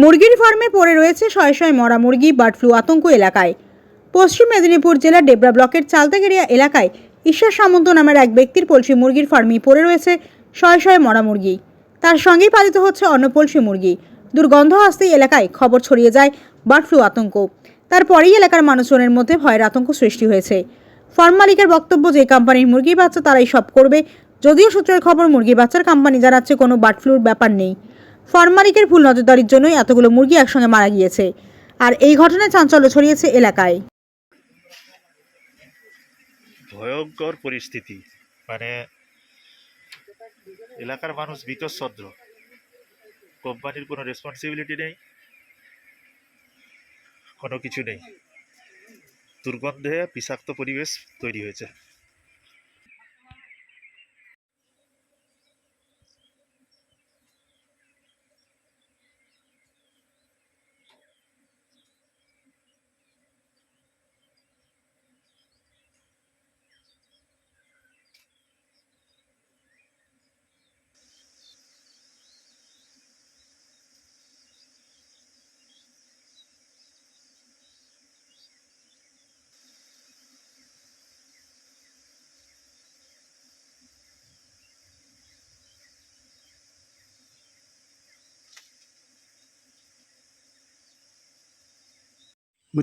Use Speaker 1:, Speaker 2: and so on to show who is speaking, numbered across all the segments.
Speaker 1: মুরগির ফার্মে পড়ে রয়েছে শয়ে শয়ে মরা মুরগি। বার্ড ফ্লু আতঙ্ক এলাকায়। পশ্চিম মেদিনীপুর জেলার ডেবরা ব্লকের চালতাগেরিয়া এলাকায় ঈশ্বর সামন্ত নামের এক ব্যক্তির পোলট্রি মুরগির ফার্মে পড়ে রয়েছে শয়ে শয়ে মরা মুরগি। তার সঙ্গেই পালিত হচ্ছে অন্য পোলট্রি মুরগি। দুর্গন্ধ আসতেই এলাকায় খবর ছড়িয়ে যায় বার্ড ফ্লু আতঙ্ক। তারপরেই এলাকার মানুষজনের মধ্যে ভয়ের আতঙ্ক সৃষ্টি হয়েছে। ফার্ম মালিকের বক্তব্য, যে কোম্পানির মুরগি বাচ্চা তারাই সব করবে। যদিও সূত্রের খবর, মুরগি বাচ্চার কোম্পানি জানাচ্ছে কোনো বার্ড ফ্লুর ব্যাপার নেই। ফার্ম মালিকের ভুল নজরদারির জন্যই এতগুলো মুরগি একসঙ্গে মারা গিয়েছে। আর এই ঘটনায় চাঞ্চল্য ছড়িয়েছে এলাকায়।
Speaker 2: ভয়ঙ্কর পরিস্থিতি, মানে এলাকার মানুষ বীতশ্রদ্ধ। কোম্পানির কোনো রেসপন্সিবিলিটি নেই, কোনো কিছু নেই। দুর্গন্ধে বিষাক্ত পরিবেশ তৈরি হয়েছে।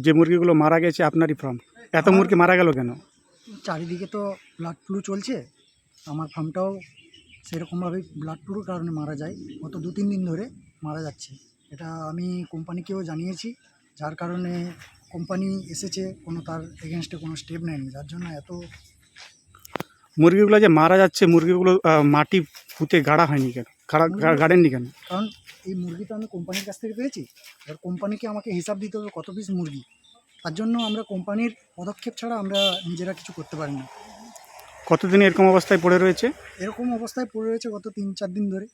Speaker 3: যে মুরগিগুলো মারা গেছে আপনারই ফার্ম, এত মুরগি মারা গেল কেন?
Speaker 4: চারিদিকে তো ব্লাড ফ্লু চলছে, আমার ফার্মটাও সেরকমভাবেই ব্লাড ফ্লুর কারণে মারা যায়। গত 2-3 দিন ধরে মারা যাচ্ছে। এটা আমি কোম্পানিকেও জানিয়েছি, যার কারণে কোম্পানি এসেছে, কোনো তার এগেনস্টে কোনো স্টেপ নেয়নি, যার জন্য এত।
Speaker 3: মুরগিগুলো যে মারা যাচ্ছে, মুরগিগুলো মাটি পুঁতে গাড়া হয়নি কেন, গাড়েননি কেন?
Speaker 4: কারণ এই মুরগি তো আমি কোম্পানির কাছ থেকে পেয়েছি, এবার কোম্পানিকে আমাকে হিসাব দিতে হবে কত পিস মুরগি। তার জন্য আমরা কোম্পানির পদক্ষেপ ছাড়া আমরা নিজেরা কিছু করতে পারি না।
Speaker 3: কতদিন এরকম অবস্থায় পড়ে রয়েছে?
Speaker 4: এরকম অবস্থায় পড়ে রয়েছে গত 3-4 দিন ধরে।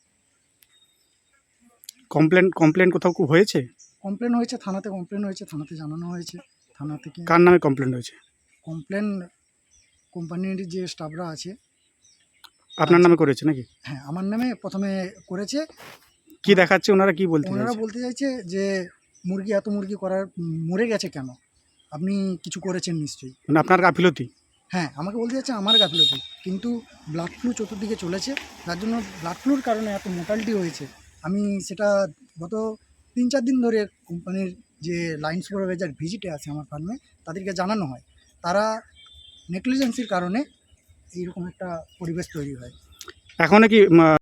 Speaker 3: কমপ্লেন কোথাও হয়েছে?
Speaker 4: কমপ্লেন হয়েছে, থানাতে কমপ্লেন হয়েছে, থানাতে জানানো হয়েছে। থানা থেকে
Speaker 3: কার নামে কমপ্লেন হয়েছে?
Speaker 4: কমপ্লেন কোম্পানির যে স্টাফরা আছে।
Speaker 3: আপনার নামে করেছে নাকি?
Speaker 4: হ্যাঁ, আমার নামে প্রথমে করেছে।
Speaker 3: কি দেখাচ্ছে, ওনারা কি বলতে
Speaker 4: ওনারা
Speaker 3: চাইছে?
Speaker 4: বলতে চাইছে যে এত মুরগি করার মরে গেছে কেন, আপনি কিছু করেছেন নিশ্চয়ই।
Speaker 3: মানে আপনার গাফিলতি?
Speaker 4: হ্যাঁ, আমাকে বলতে চাইছে আমার গাফিলতি, কিন্তু ব্লাড ফ্লু চতুর্দিকে চলেছে, যার জন্য ব্লাড ফ্লুর কারণে এত মোর্টালিটি হয়েছে। আমি সেটা গত 3-4 দিন ধরে কোম্পানির যে লাইন সুপারভাইজার ভিজিটে আছে আমার ফার্মে, তাদেরকে জানানো হয়। তারা নেগলিজেন্সির কারণে এইরকম একটা পরিবেশ তৈরি হয়।
Speaker 3: এখনো কি